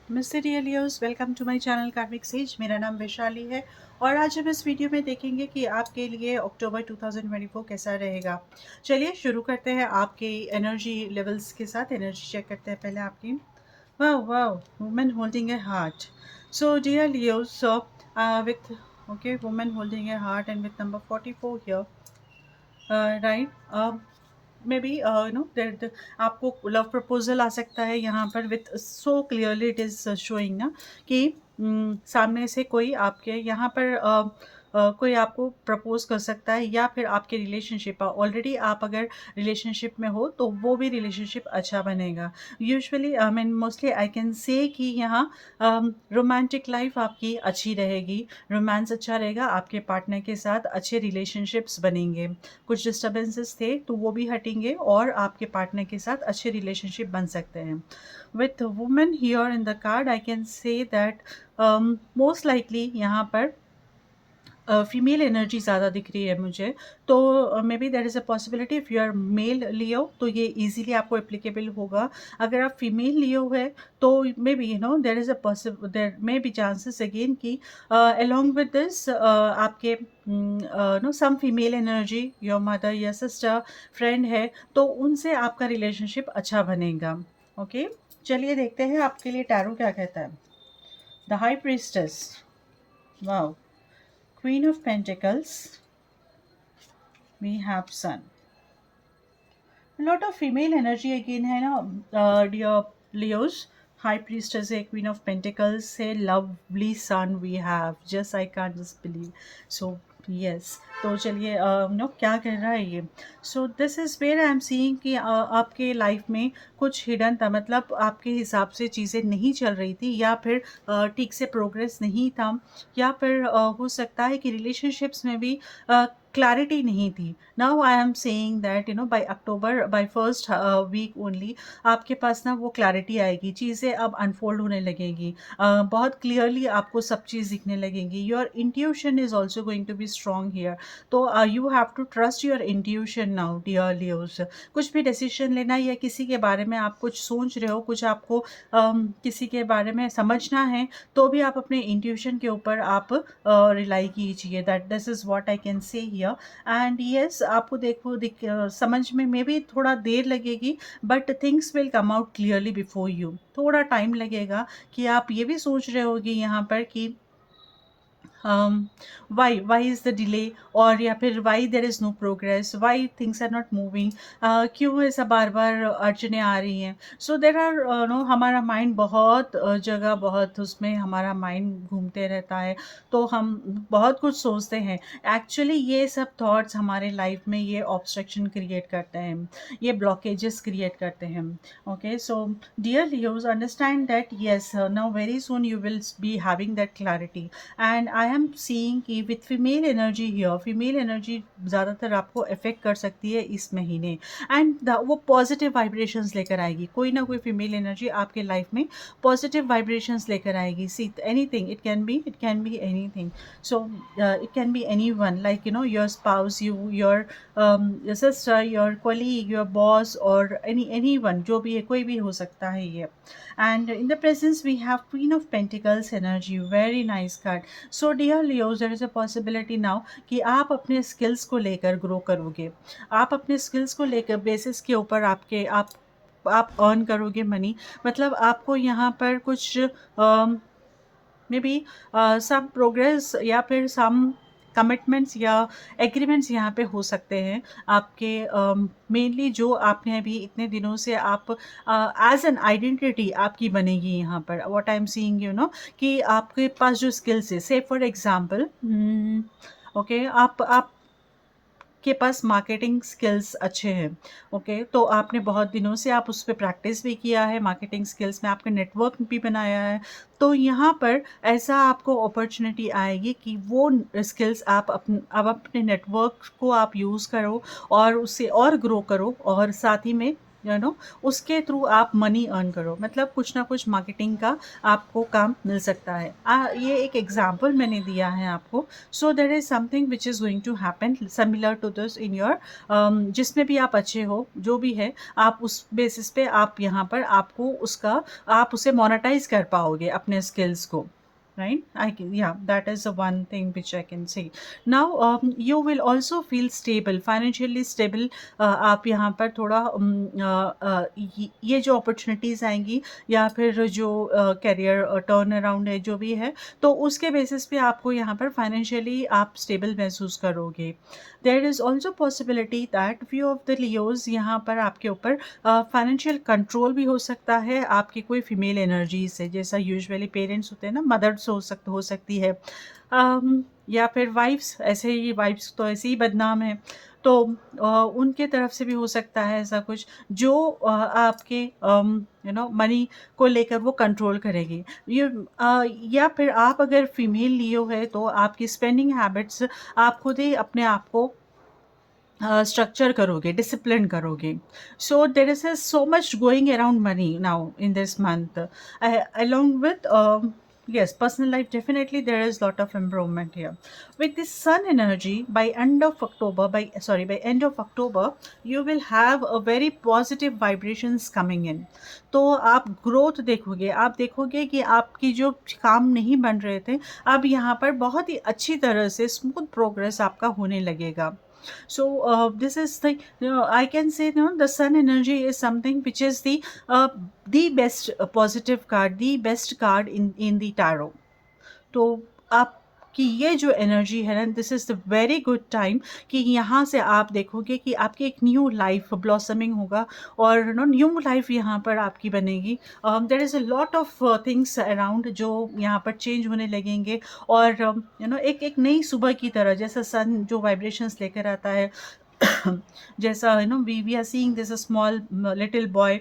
Mister रियलियोस, welcome to my channel karmic says. मेरा नाम वैशाली है और आज हम इस वीडियो में देखेंगे कि आपके लिए अक्टूबर 2024 कैसा रहेगा। चलिए शुरू करते हैं आपके एनर्जी लेवल्स के साथ। एनर्जी चेक करते हैं पहले आपकी। वाह वाह, women holding a heart. So dear Leos, so with okay, women holding a heart and with number 44 here, right. May be know that आपको लव प्रपोजल आ सकता है यहाँ पर। With so clearly it is showing ना कि सामने से कोई आपके यहाँ पर कोई आपको प्रपोज कर सकता है, या फिर आपके रिलेशनशिप ऑलरेडी आप अगर रिलेशनशिप में हो तो वो भी रिलेशनशिप अच्छा बनेगा। Usually I mean mostly I can say कि यहाँ रोमांटिक लाइफ आपकी अच्छी रहेगी, रोमांस अच्छा रहेगा, आपके पार्टनर के साथ अच्छे रिलेशनशिप्स बनेंगे। कुछ डिस्टर्बेंसेस थे तो वो भी हटेंगे और आपके पार्टनर के साथ अच्छे रिलेशनशिप बन सकते हैं। With women here in the card I can say that most likely यहाँ पर फीमेल एनर्जी ज़्यादा दिख रही है मुझे। तो may be there is a possibility if you are male Leo तो ये इजीली आपको एप्लीकेबल होगा। अगर आप फीमेल लियो है तो may be there is a there may be chances again कि अलोंग विद दिस आपके know some female energy, your mother या सिस्टर, फ्रेंड है तो उनसे आपका रिलेशनशिप अच्छा बनेगा। ओके, चलिए देखते हैं आपके लिए टैरो क्या कहता है। The high priestess, wow, Queen of Pentacles, we have Sun. A lot of female energy again है ना, dear Leos. High Priestess है, Queen of Pentacles है, lovely Sun we have. Just I can't just believe. So yes. तो चलिए no क्या कर रहा है ये। So this is where I am seeing कि आपके लाइफ में कुछ हिडन था, मतलब आपके हिसाब से चीज़ें नहीं चल रही थी, या फिर ठीक से प्रोग्रेस नहीं था, या फिर हो सकता है कि रिलेशनशिप्स में भी क्लैरिटी नहीं थी। Now I am saying that by October, by first week only आपके पास ना वो क्लैरिटी आएगी, चीज़ें अब अनफोल्ड होने लगेगी, बहुत क्लियरली आपको सब चीज़ दिखने लगेंगी। Your intuition is also going to be strong here. तो you have to trust your intuition now dear Leos. कुछ भी डिसीजन लेना या किसी के बारे में आप कुछ सोच रहे हो, कुछ आपको किसी के बारे में समझना है, तो भी आप अपने इंट्यूशन के ऊपर आप रिलाई कीजिए। That this is what I can say here. And yes, आपको समझ में मे बी थोड़ा देर लगेगी, but things will come out clearly before you. थोड़ा टाइम लगेगा कि आप ये भी सोच रहे होगी यहाँ पर कि why is the delay, और या फिर why there is no progress, why things are not moving, क्यों ऐसा बार बार अड़चने आ रही हैं। सो देर आर नो, हमारा माइंड बहुत जगह, बहुत उसमें हमारा माइंड घूमते रहता है, तो हम बहुत कुछ सोचते हैं। एक्चुअली ये सब थॉट्स हमारे लाइफ में ये ऑब्स्ट्रक्शन क्रिएट करते हैं, ये ब्लॉकेजेस क्रिएट करते हैं। Okay, so dear Leos, understand that yes, now very soon you will be having that clarity. And I am seeing कि with female energy here, female energy ज़्यादातर आपको अफेक्ट कर सकती है इस महीने। एंड वो पॉजिटिव वाइब्रेशंस लेकर आएगी, कोई ना कोई फीमेल एनर्जी आपके लाइफ में पॉजिटिव वाइब्रेशंस लेकर आएगी। See anything, it can be anything. So it can be any one, like your spouse, your sister, your colleague, your boss, और एनी वन, जो भी है, कोई भी हो सकता है ये। And in the presence we have Queen of Pentacles energy, very nice card. So dear Leos, there is a possibility now कि आप अपने स्किल्स को लेकर ग्रो करोगे। आप अपने स्किल्स को लेकर बेसिस के ऊपर आप अर्न करोगे मनी। मतलब आपको यहाँ पर कुछ मे बी सम प्रोग्रेस या फिर सम कमिटमेंट्स या एग्रीमेंट्स यहाँ पे हो सकते हैं आपके। मेनली जो आपने अभी इतने दिनों से आप एज एन आइडेंटिटी आपकी बनेगी यहाँ पर। व्हाट आई एम सीइंग कि आपके पास जो स्किल्स है, से फॉर एग्जांपल ओके, आप के पास मार्केटिंग स्किल्स अच्छे हैं। ओके, तो आपने बहुत दिनों से आप उस पर प्रैक्टिस भी किया है, मार्केटिंग स्किल्स में आपने नेटवर्क भी बनाया है। तो यहाँ पर ऐसा आपको अपॉर्चुनिटी आएगी कि वो स्किल्स आप अब अपने नेटवर्क को आप यूज़ करो और उससे और ग्रो करो, और साथ ही में उसके थ्रू आप मनी अर्न करो, मतलब कुछ ना कुछ मार्केटिंग का आपको काम मिल सकता है। ये एक एग्जांपल मैंने दिया है आपको। So there is something which is going to happen similar to this in your, जिसमें भी आप अच्छे हो, जो भी है, आप उस बेसिस पे आप यहाँ पर आपको उसका आप उसे मोनेटाइज कर पाओगे अपने स्किल्स को, right? Yeah, that is the one thing which I can say. Now you will also feel stable, financially stable. आप यहाँ पर थोड़ा ये जो अपॉर्चुनिटीज़ आएंगी या फिर जो करियर टर्न अराउंड है जो भी है, तो उसके बेसिस पे आपको यहाँ पर फाइनेंशियली आप स्टेबल महसूस करोगे। There is also possibility that few of the Leos, यहाँ पर आपके ऊपर फाइनेंशियल कंट्रोल भी हो सकता है आपकी कोई फीमेल एनर्जी से, जैसा यूजुअली पेरेंट्स होते हैं ना, मदर्स हो सकती है, या फिर वाइफ्स, ऐसे ही वाइफ्स तो ऐसे ही बदनाम है, तो उनके तरफ से भी हो सकता है ऐसा कुछ, जो आपके मनी को लेकर वो कंट्रोल करेगी। या फिर आप अगर फीमेल लियो है तो आपकी स्पेंडिंग हैबिट्स आप खुद ही अपने आप को स्ट्रक्चर करोगे, डिसिप्लिन करोगे। So there is so much going around money now in this month, along with yes, personal life, definitely there is lot of improvement here with this sun energy. By end of October, by end of October, you will have a very positive vibrations coming in. तो आप growth देखोगे, आप देखोगे कि आपकी जो काम नहीं बन रहे थे, अब यहाँ पर बहुत ही अच्छी तरह से स्मूथ प्रोग्रेस आपका होने लगेगा। So this is the, I can say, the sun energy is something which is the best positive card, the best card in the tarot. तो आपकी ये जो एनर्जी है ना, this is the very good time कि यहाँ से आप देखोगे कि आपकी एक न्यू लाइफ ब्लॉसमिंग होगा और न्यू लाइफ यहाँ पर आपकी बनेगी। There is a lot of things around जो यहाँ पर चेंज होने लगेंगे, और एक एक नई सुबह की तरह, जैसा सन जो वाइब्रेशंस लेकर आता है जैसा we are seeing this a small little boy,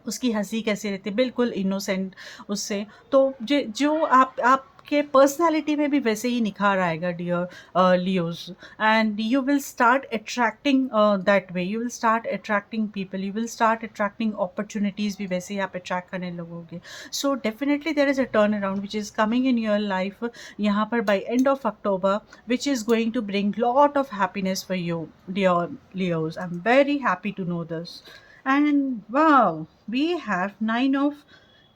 उसकी हंसी कैसी रहती है, बिल्कुल इनोसेंट उससे। तो जो आपके पर्सनालिटी में भी वैसे ही निखार आएगा dear Leos, and you will start attracting that way, you will start attracting people, you will start attracting opportunities भी वैसे ही आप अट्रैक्ट करने लगोगे। So definitely there is a turn around which is coming in your life यहाँ पर by end of October, which is going to bring lot of happiness for you dear Leos. I am very happy to know this. And wow, we have 9 of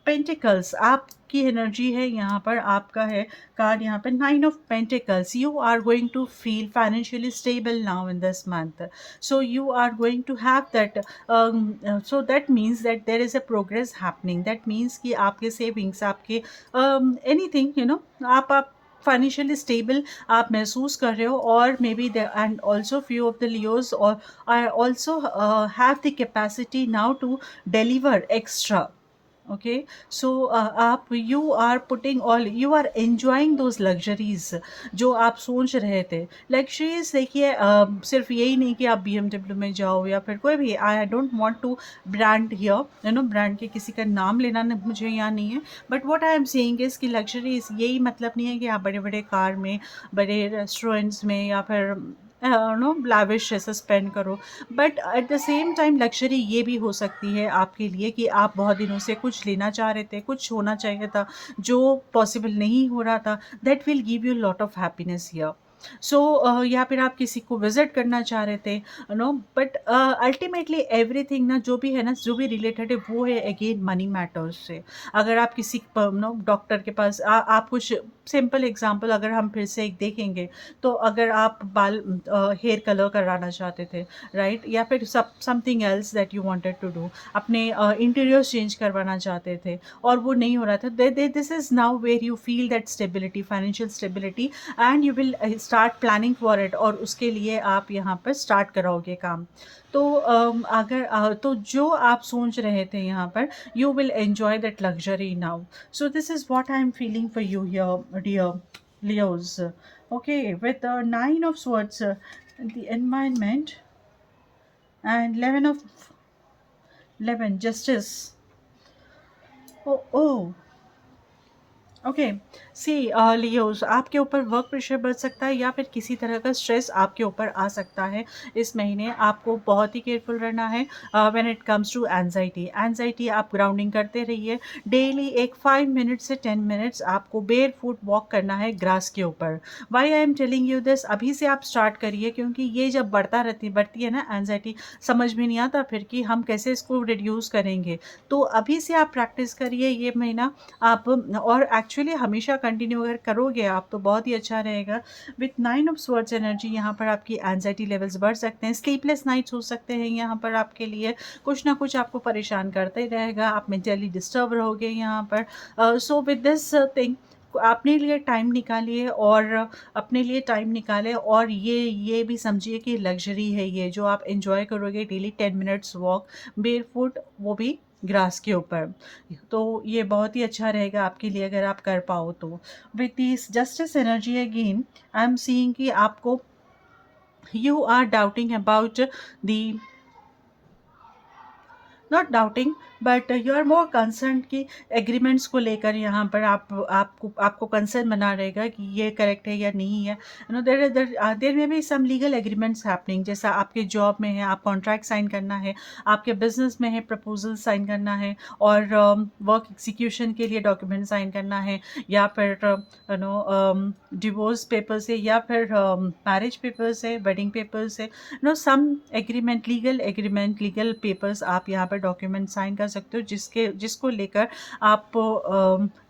pentacles, आपकी energy है यहाँ पर, आपका है card यहाँ पर 9 of pentacles. You are going to feel financially stable now in this month, so you are going to have that, so that means that there is a progress happening, that means कि आपके savings, आपके anything आप financially stable आप महसूस कर रहे हो, और may be and also few of the Leos और I also have the capacity now to deliver extra. Okay, so आप you are putting all, you are enjoying those luxuries जो आप सोच रहे थे। लग्जरीज देखिए, सिर्फ यही नहीं कि आप BMW में जाओ या फिर कोई भी, I don't want to brand here, brand के किसी का नाम लेना मुझे यहाँ नहीं है, but what I am saying is कि लग्जरीज यही मतलब नहीं है कि आप बड़े बड़े कार में, बड़े रेस्टोरेंट्स में या फिर लाविश ऐसा स्पेंड करो, but at the same time luxury ये भी हो सकती है आपके लिए कि आप बहुत दिनों से कुछ लेना चाह रहे थे, कुछ होना चाहिए था जो पॉसिबल नहीं हो रहा था, that will give you lot of happiness here. So या फिर आप किसी को विजिट करना चाह रहे थे, बट अल्टीमेटली एवरीथिंग ना, जो भी है ना, जो भी रिलेटेड है वो है अगेन मनी मैटर्स से। अगर आप किसी डॉक्टर के पास आप कुछ सिंपल एग्जांपल अगर हम फिर से एक देखेंगे, तो अगर आप बाल हेयर कलर कराना चाहते थे, राइट, या फिर something else that you wanted to do, अपने इंटीरियर्स चेंज करवाना चाहते थे और वो नहीं हो रहा था, this is now where you feel that stability, financial stability, and you will start planning for it, और उसके लिए आप यहाँ पर स्टार्ट कराओगे काम। तो अगर तो जो आप सोच रहे थे यहाँ पर, you will enjoy that luxury now. So this is what I'm feeling for you here, dear Leos. Okay, with the 9 of swords, the environment, and 11 justice. Oh, okay, see Leos, आपके ऊपर वर्क प्रेशर बढ़ सकता है या फिर किसी तरह का स्ट्रेस आपके ऊपर आ सकता है इस महीने। आपको बहुत ही केयरफुल रहना है when it comes to anxiety. Anxiety, आप ग्राउंडिंग करते रहिए। डेली एक 5 मिनट से 10 मिनट्स आपको बेयर फुट वॉक करना है ग्रास के ऊपर। Why I am telling you this, अभी से आप स्टार्ट करिए, क्योंकि ये जब बढ़ती है ना एंजाइटी, समझ में नहीं आता फिर कि हम कैसे इसको रिड्यूस करेंगे। तो अभी से आप प्रैक्टिस करिए ये महीना आप, और एक्चुअली हमेशा कंटिन्यू अगर करोगे आप तो बहुत ही अच्छा रहेगा। विथ 9 ऑफ स्वर्ड्स एनर्जी यहाँ पर आपकी एंजाइटी लेवल्स बढ़ सकते हैं, स्लीपलेस नाइट्स हो सकते हैं यहाँ पर आपके लिए, कुछ ना कुछ आपको परेशान करता ही रहेगा, आप मेंटली डिस्टर्ब रहोगे यहाँ पर। सो विद दिस थिंग, अपने लिए टाइम निकालिए, और अपने लिए टाइम निकालें, और ये भी समझिए कि लग्जरी है ये जो आप एंजॉय करोगे, डेली 10 मिनट्स वॉक बेयरफुट, वो भी ग्रास के ऊपर। तो ये बहुत ही अच्छा रहेगा आपके लिए अगर आप कर पाओ तो। With this justice energy again, I am seeing कि आपको, you are doubting about the, not doubting, but you are more concern कि एग्रीमेंट्स को लेकर यहाँ पर आपको कंसर्न बना रहेगा कि ये करेक्ट है या नहीं है। यू नो देर में भी सम लीगल एग्रीमेंट्स हैपनिंग, जैसा आपके जॉब में है, आप कॉन्ट्रैक्ट साइन करना है, आपके बिजनेस में है, प्रपोजल साइन करना है, और वर्क एग्जीक्यूशन के लिए डॉक्यूमेंट साइन करना है, या फिर यू नो डिवोर्स पेपर्स है, या फिर मैरिज पेपर्स है, वेडिंग पेपर्स है, no some agreement, legal papers आप यहाँ पर डॉक्यूमेंट साइन कर सकते हो, जिसको लेकर आप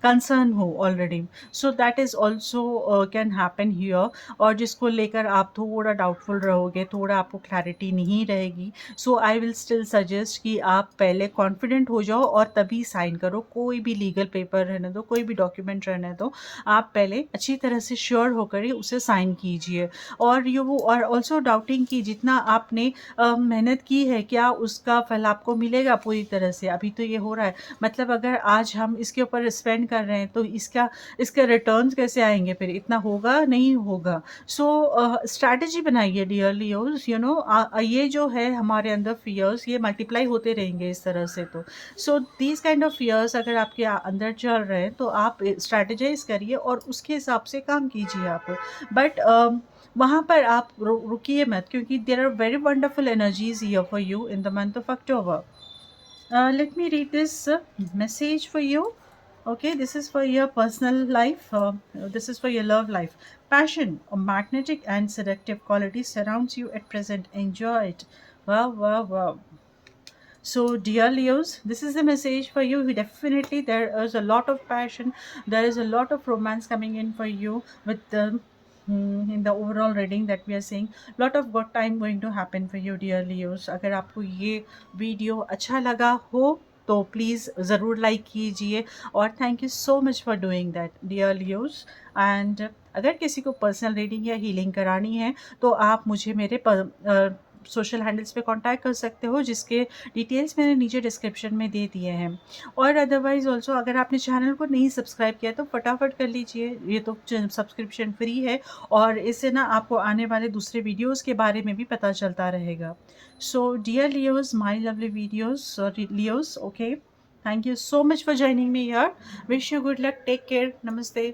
कंसर्न हो already. So that is also can happen here, और जिसको लेकर आप थोड़ा डाउटफुल रहोगे, थोड़ा आपको क्लैरिटी नहीं रहेगी। सो आई विल स्टिल सजेस्ट कि आप पहले कॉन्फिडेंट हो जाओ और तभी साइन करो। कोई भी लीगल पेपर रहने दो, कोई भी डॉक्यूमेंट रहने दो, आप पहले अच्छी तरह से श्योर होकर ही उसे साइन कीजिए। और ऑल्सो डाउटिंग कि जितना आपने मेहनत की है, क्या उसका फल आपको मिलेगा पूरी तरह से। अभी तो ये हो रहा है, मतलब अगर आज हम इसके ऊपर स्पेंड कर रहे हैं तो इसके रिटर्न्स कैसे आएंगे, फिर इतना होगा नहीं होगा। सो स्ट्रैटेजी बनाइए डियर लियोस, यू नो ये जो है हमारे अंदर फियर्स, ये मल्टीप्लाई होते रहेंगे इस तरह से। तो so these kind of fears अगर आपके अंदर चल रहे हैं तो आप स्ट्रैटेजाइज करिए और उसके हिसाब से काम कीजिए आप। बट वहाँ पर आप रुकिए मत, क्योंकि there are very wonderful energies here for you in the month of October. Let me read this message for you. Okay, this is for your personal life. This is for your love life. Passion, a magnetic and seductive quality surrounds you at present. Enjoy it. Wow, wow, wow. So, dear Leos, this is the message for you. Definitely, there is a lot of passion. There is a lot of romance coming in for you with the in the overall reading that we are seeing. Lot of good time going to happen for you, dear Leos. अगर आपको ये video अच्छा लगा हो तो please ज़रूर like कीजिए, और thank you so much for doing that dear Leos. And अगर किसी को पर्सनल रीडिंग या हीलिंग करानी है तो आप मुझे मेरे सोशल हैंडल्स पे कांटेक्ट कर सकते हो, जिसके डिटेल्स मैंने नीचे डिस्क्रिप्शन में दे दिए हैं। और अदरवाइज़ ऑल्सो अगर आपने चैनल को नहीं सब्सक्राइब किया तो फटाफट कर लीजिए, ये तो सब्सक्रिप्शन फ्री है, और इससे ना आपको आने वाले दूसरे वीडियोज़ के बारे में भी पता चलता रहेगा। So dear Leos, my lovely videos Leos, okay, thank you so much for joining me here. Wish you good luck. Take care. Namaste.